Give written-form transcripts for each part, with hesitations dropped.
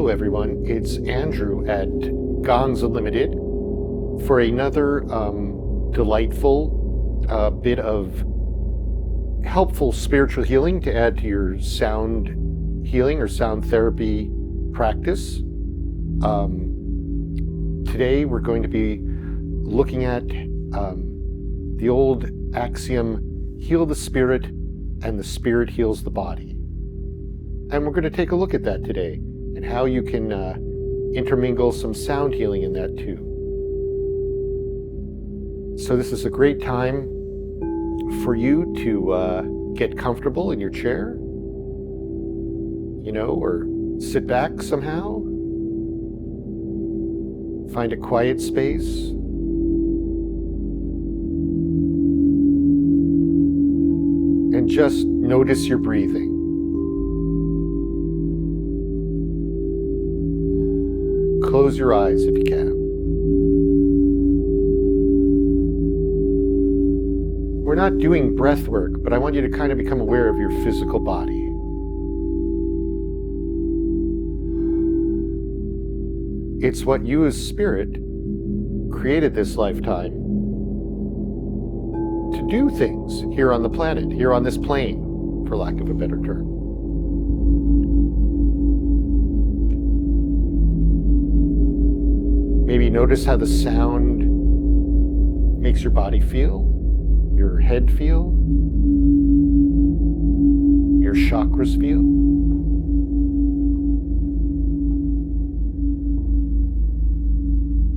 everyone. It's Andrew at Gongs Unlimited for another delightful bit of helpful spiritual healing to add to your sound healing or sound therapy practice. Today we're going to be looking at the old axiom, heal the spirit and the spirit heals the body. And we're going to take a look at that today and how you can intermingle some sound healing in that too. So this is a great time for you to get comfortable in your chair, or sit back somehow. Find a quiet space. And just notice your breathing. Close your eyes if you can. We're not doing breath work, but I want you to kind of become aware of your physical body. It's what you as spirit created this lifetime to do things here on the planet, here on this plane, for lack of a better term. Maybe notice how the sound makes your body feel, your head feel, your chakras feel.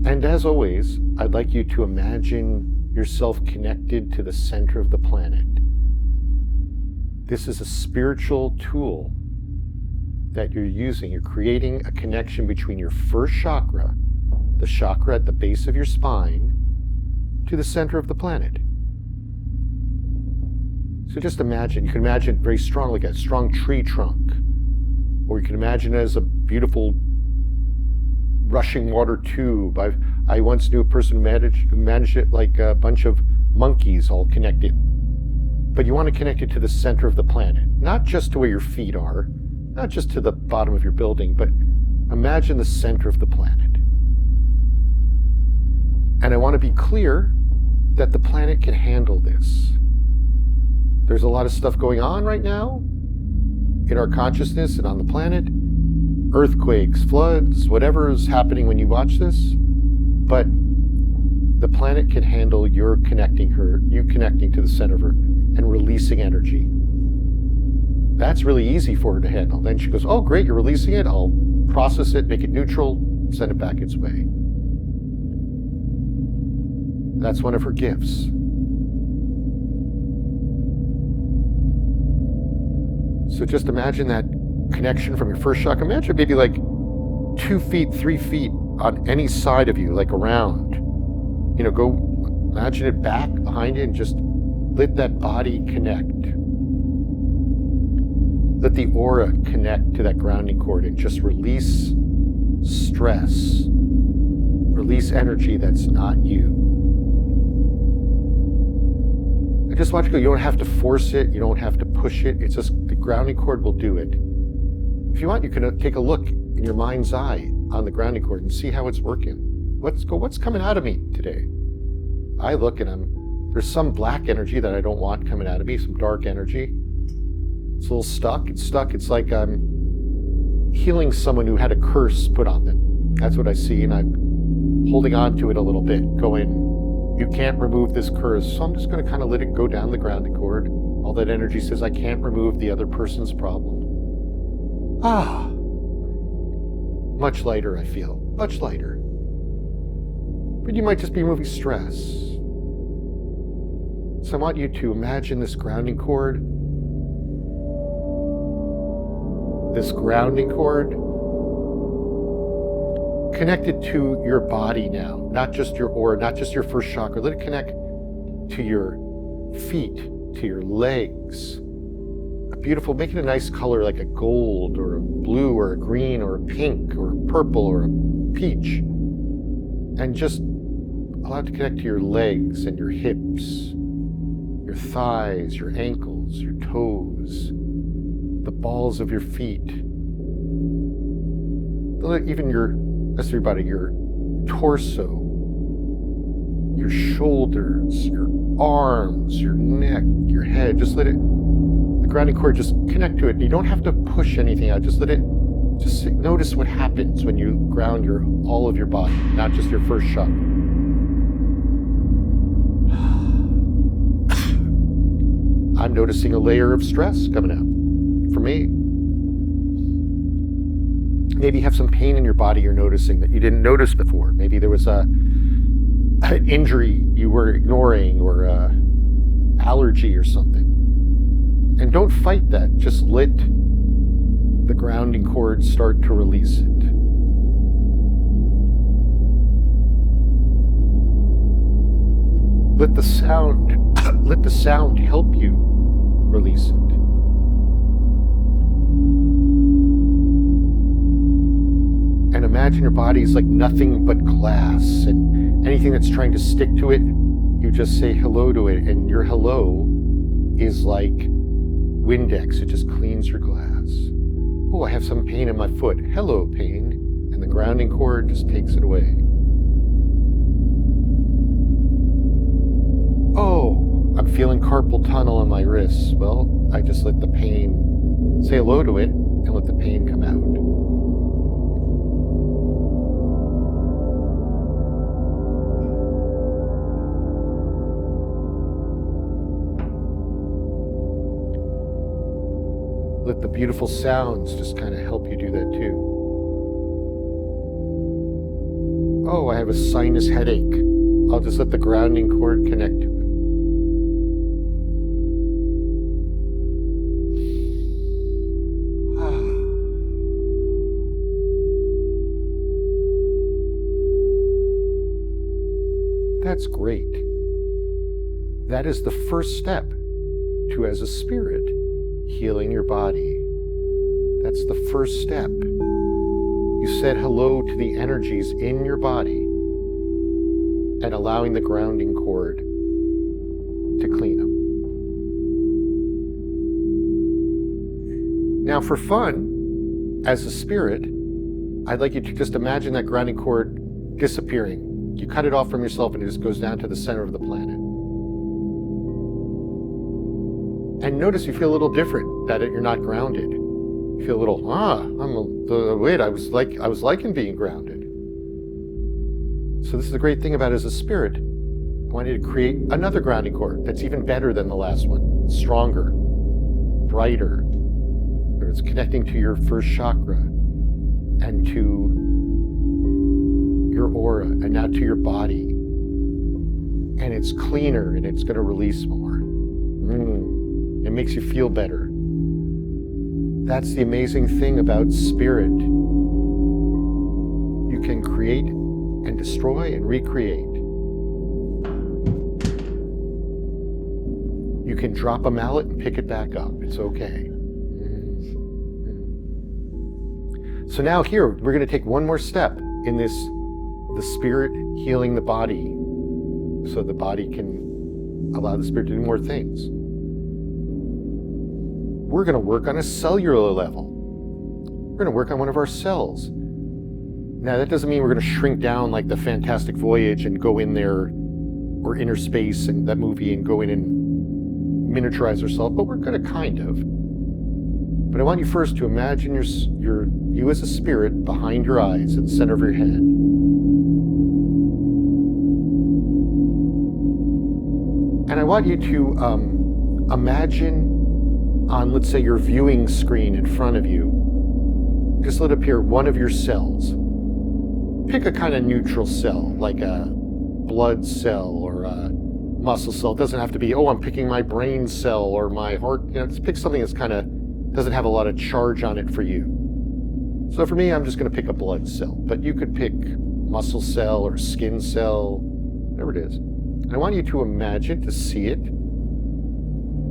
And as always, I'd like you to imagine yourself connected to the center of the planet. This is a spiritual tool that you're using. You're creating a connection between your first chakra, the chakra at the base of your spine, to the center of the planet. So just imagine, you can imagine it very strong, like a strong tree trunk, or you can imagine it as a beautiful rushing water tube. I once knew a person who managed it like a bunch of monkeys all connected. But you want to connect it to the center of the planet, not just to where your feet are, not just to the bottom of your building, but imagine the center of the planet. And I want to be clear that the planet can handle this. There's a lot of stuff going on right now in our consciousness and on the planet. Earthquakes, floods, whatever is happening when you watch this. But the planet can handle you connecting to the center of her and releasing energy. That's really easy for her to handle. Then she goes, oh great, you're releasing it. I'll process it, make it neutral, send it back its way. That's one of her gifts. So just imagine that connection from your first chakra. Imagine maybe like 2 feet, 3 feet on any side of you, like around. Go imagine it back behind you and just let that body connect. Let the aura connect to that grounding cord and just release stress. Release energy that's not you. And just watch it go. You don't have to force it. You don't have to push it. It's just the grounding cord will do it. If you want, you can take a look in your mind's eye on the grounding cord and see how it's working. What's coming out of me today? I look and there's some black energy that I don't want coming out of me, some dark energy. It's a little stuck. It's like I'm healing someone who had a curse put on them. That's what I see, and I'm holding on to it a little bit, going, you can't remove this curse. So I'm just going to kind of let it go down the grounding cord. All that energy says I can't remove the other person's problem. Much lighter I feel, much lighter. But you might just be removing stress. So I want you to imagine this grounding cord connected to your body now, not just your aura, not just your first chakra. Let it connect to your feet, to your legs. Beautiful, make it a nice color like a gold or a blue or a green or a pink or a purple or a peach. And just allow it to connect to your legs and your hips, your thighs, your ankles, your toes, the balls of your feet, even your rest of your body, your torso, your shoulders, your arms, your neck, your head. Just let it, the grounding cord, just connect to it. You don't have to push anything out. Just let it, just notice what happens when you ground all of your body, not just your first chakra. I'm noticing a layer of stress coming out for me. Maybe you have some pain in your body you're noticing that you didn't notice before. Maybe there was an injury you were ignoring, or an allergy or something. And don't fight that. Just let the grounding cord start to release it. Let the sound help you release it. And imagine your body is like nothing but glass, and anything that's trying to stick to it, you just say hello to it, and your hello is like Windex. It just cleans your glass. Oh, I have some pain in my foot. Hello, pain. And the grounding cord just takes it away. Oh, I'm feeling carpal tunnel on my wrists. Well, I just let the pain, say hello to it, and let the pain come out. Let the beautiful sounds just kind of help you do that too. Oh, I have a sinus headache. I'll just let the grounding cord connect to it. That's great. That is the first step to, as a spirit, healing your body. That's the first step. You said hello to the energies in your body and allowing the grounding cord to clean them. Now, for fun, as a spirit, I'd like you to just imagine that grounding cord disappearing. You cut it off from yourself and it just goes down to the center of the planet. And notice you feel a little different, that you're not grounded. You feel a little, wait, I was liking being grounded. So this is the great thing about it as a spirit. I want you to create another grounding cord that's even better than the last one, stronger, brighter. Or it's connecting to your first chakra and to your aura and now to your body. And it's cleaner and it's going to release more. It makes you feel better. That's the amazing thing about spirit. You can create and destroy and recreate. You can drop a mallet and pick it back up. It's okay. So now here, we're going to take one more step in this, the spirit healing the body, so the body can allow the spirit to do more things. We're going to work on a cellular level. We're going to work on one of our cells. Now, that doesn't mean we're going to shrink down like the Fantastic Voyage and go in there, or Inner Space and that movie, and go in and miniaturize ourselves, but we're going to kind of. But I want you first to imagine you as a spirit behind your eyes at the center of your head. And I want you to imagine on, let's say, your viewing screen in front of you, just let appear one of your cells. Pick a kind of neutral cell, like a blood cell or a muscle cell. It doesn't have to be, oh, I'm picking my brain cell or my heart. You know, just pick something that's kind of doesn't have a lot of charge on it for you. So for me, I'm just going to pick a blood cell, but you could pick muscle cell or skin cell, whatever it is. And I want you to imagine, to see it,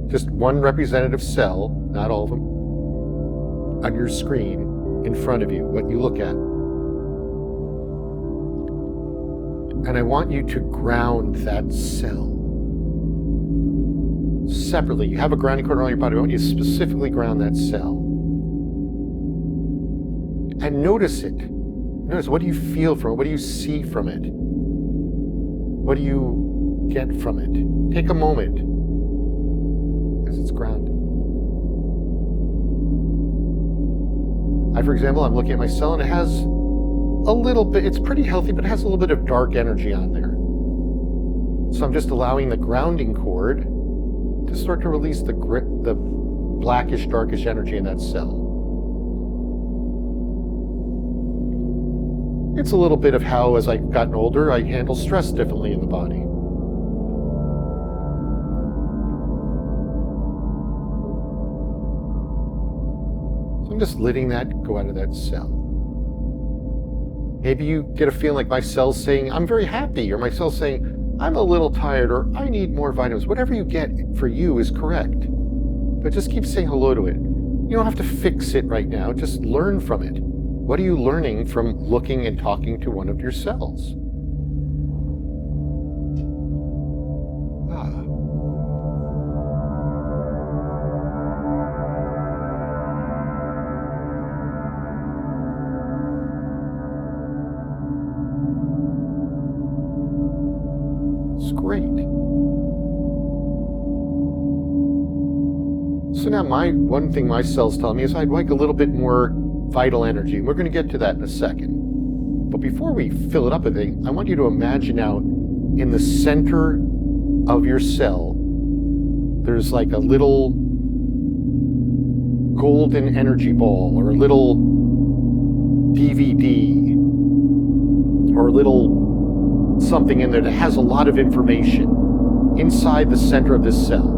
just one representative cell, not all of them, on your screen in front of you, what you look at. And I want you to ground that cell separately. You have a grounding cord around your body. I want you to specifically ground that cell. And notice it. Notice, what do you feel from it? What do you see from it? What do you get from it? Take a moment as it's grounded. For example, I'm looking at my cell and it has a little bit, it's pretty healthy, but it has a little bit of dark energy on there. So I'm just allowing the grounding cord to start to release the blackish, darkish energy in that cell. It's a little bit of how, as I've gotten older, I handle stress differently in the body. So I'm just letting that go out of that cell. Maybe you get a feeling like my cell's saying, I'm very happy, or my cell's saying, I'm a little tired, or I need more vitamins. Whatever you get for you is correct. But just keep saying hello to it. You don't have to fix it right now, just learn from it. What are you learning from looking and talking to one of your cells? It's great. So now one thing my cells tell me is I'd like a little bit more vital energy. And we're going to get to that in a second. But before we fill it up with anything, I want you to imagine now in the center of your cell, there's like a little golden energy ball, or a little DVD, or a little something in there that has a lot of information inside the center of this cell.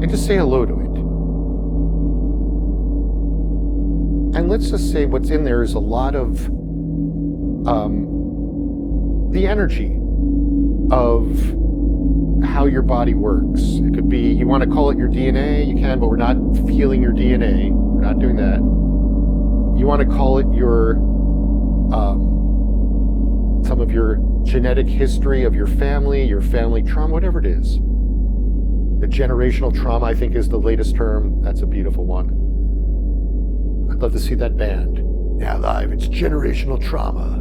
And just say hello to it. And let's just say what's in there is a lot of the energy of how your body works. It could be, you want to call it your DNA, you can, but we're not feeling your DNA. We're not doing that. You want to call it your some of your genetic history of your family trauma, whatever it is. The generational trauma, I think, is the latest term. That's a beautiful one. I'd love to see that band. Yeah, live. It's generational trauma.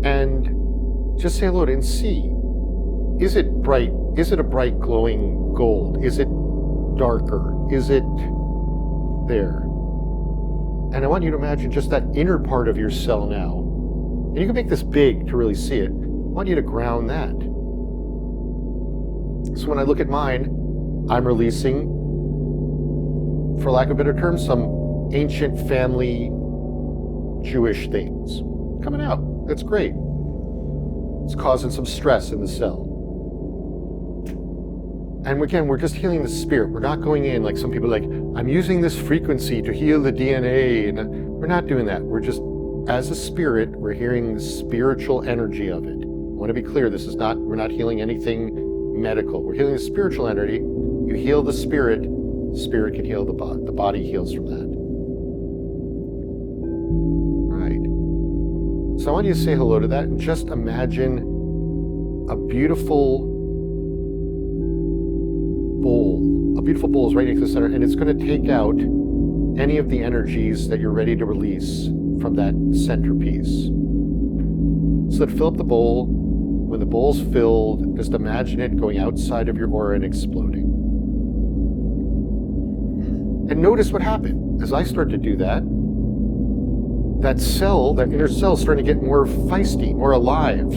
And just say hello to it and see. Is it bright? Is it a bright glowing gold? Is it darker? Is it there? And I want you to imagine just that inner part of your cell now. And you can make this big to really see it. I want you to ground that. So when I look at mine, I'm releasing, for lack of a better term, some ancient family Jewish things coming out. That's great. It's causing some stress in the cell. And again, we're just healing the spirit. We're not going in like some people are like, I'm using this frequency to heal the DNA. And we're not doing that. We're just, as a spirit, we're hearing the spiritual energy of it. I want to be clear, we're not healing anything medical. We're healing the spiritual energy. You heal the spirit can heal the body. The body heals from that. Right. So I want you to say hello to that and just imagine a beautiful bowl. A beautiful bowl is right next to the center, and it's going to take out any of the energies that you're ready to release from that centerpiece. So that fill up the bowl. When the bowl's filled, just imagine it going outside of your aura and exploding. And notice what happened. As I start to do that, that cell, that inner cell, is starting to get more feisty, more alive.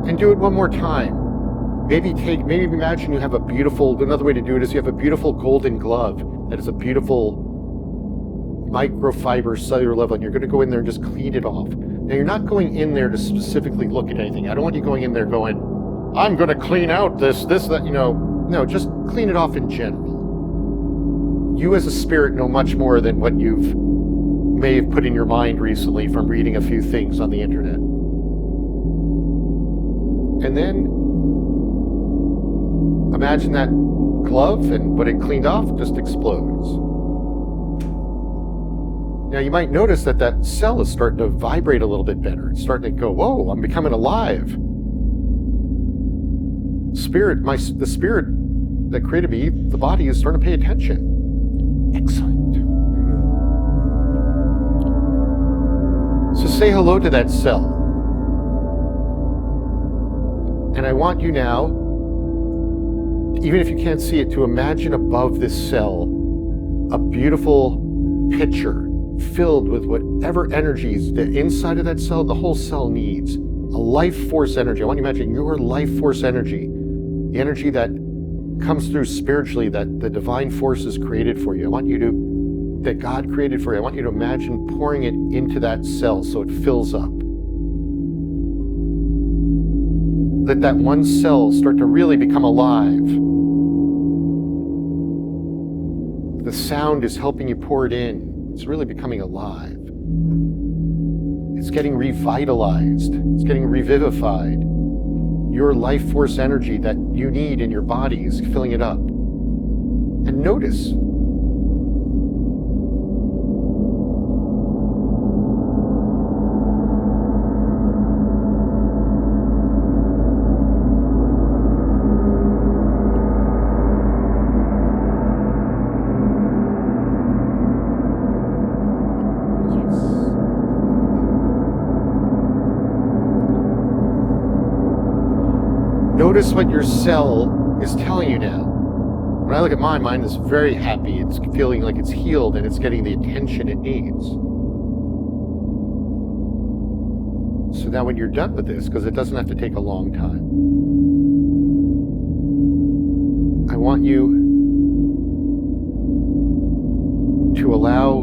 And do it one more time. Maybe imagine you have another way to do it is you have a beautiful golden glove that is a beautiful microfiber cellular level, and you're going to go in there and just clean it off. Now, you're not going in there to specifically look at anything. I don't want you going in there going, I'm going to clean out this, that, No, just clean it off in general. You as a spirit know much more than what you've may have put in your mind recently from reading a few things on the internet. And then imagine that glove, and what it cleaned off just explodes. Now you might notice that cell is starting to vibrate a little bit better. It's starting to go, whoa, I'm becoming alive. Spirit, the spirit that created me, the body is starting to pay attention. Excellent. So say hello to that cell. And I want you now, even if you can't see it, to imagine above this cell a beautiful picture filled with whatever energies the inside of that cell, the whole cell needs. A life force energy. I want you to imagine your life force energy, the energy that comes through spiritually, that the divine force has created for you. That God created for you. I want you to imagine pouring it into that cell so it fills up. Let that one cell start to really become alive. The sound is helping you pour it in. It's really becoming alive. It's getting revitalized. It's getting revivified. Your life force energy that you need in your body is filling it up. And notice. Notice what your cell is telling you now. When I look at mine is very happy. It's feeling like it's healed and it's getting the attention it needs. So now when you're done with this, because it doesn't have to take a long time, I want you to allow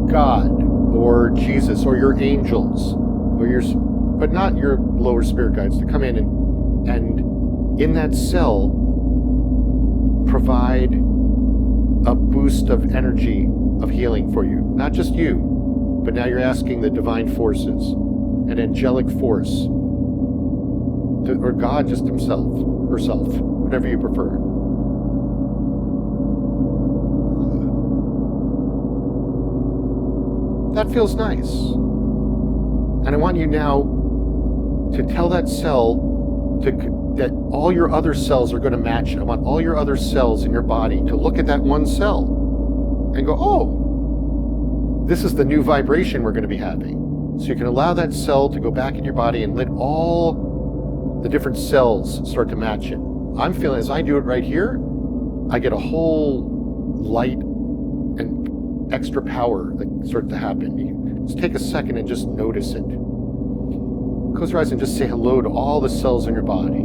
God or Jesus or your angels or but not your lower spirit guides, to come in and in that cell provide a boost of energy of healing for you. Not just you, but now you're asking the divine forces, an angelic force, or God just himself, herself, whatever you prefer. That feels nice. And I want you now to tell that cell that all your other cells are going to match it. I want all your other cells in your body to look at that one cell and go, oh, this is the new vibration we're going to be having. So you can allow that cell to go back in your body and let all the different cells start to match it. I'm feeling, as I do it right here, I get a whole light and extra power that starts to happen. You just take a second and just notice it. Close your eyes and just say hello to all the cells in your body.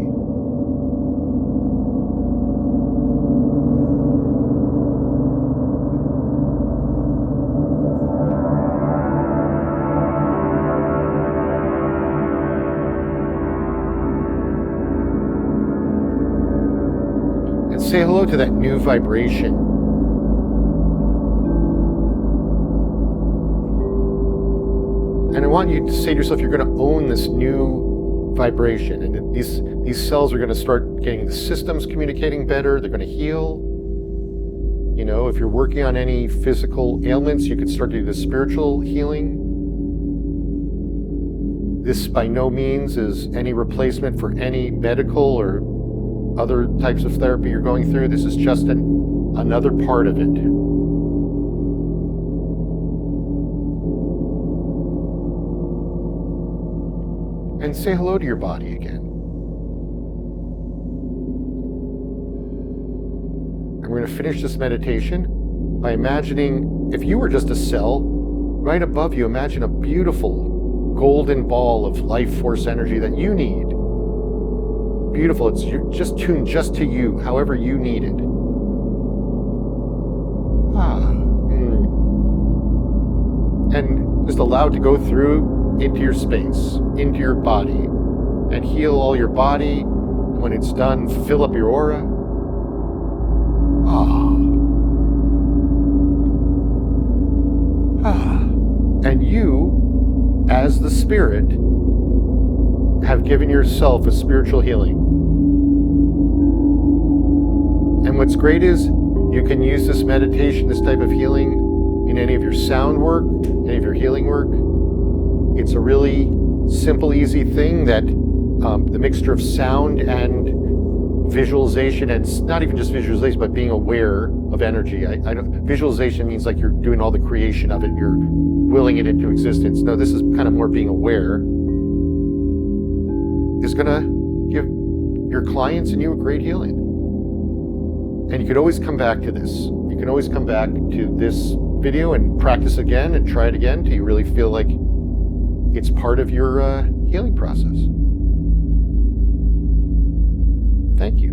And say hello to that new vibration. And I want you to say to yourself, you're going to own this new vibration. And these cells are going to start getting the systems communicating better. They're going to heal. You know, if you're working on any physical ailments, you could start to do the spiritual healing. This by no means is any replacement for any medical or other types of therapy you're going through. This is just another part of it. And say hello to your body again. And we're going to finish this meditation by imagining, if you were just a cell, right above you, imagine a beautiful golden ball of life force energy that you need. Beautiful. It's just tuned just to you, however you need it. And just allow it to go through into your space, into your body, and heal all your body. And when it's done, fill up your aura. And you, as the spirit, have given yourself a spiritual healing. And what's great is you can use this meditation, this type of healing, in any of your sound work, any of your healing work. It's a really simple, easy thing that the mixture of sound and visualization, and not even just visualization, but being aware of energy. Visualization means like you're doing all the creation of it, you're willing it into existence. No, this is kind of more being aware, is going to give your clients and you a great healing. And you could always come back to this. You can always come back to this video and practice again and try it again until you really feel like it's part of your healing process. Thank you.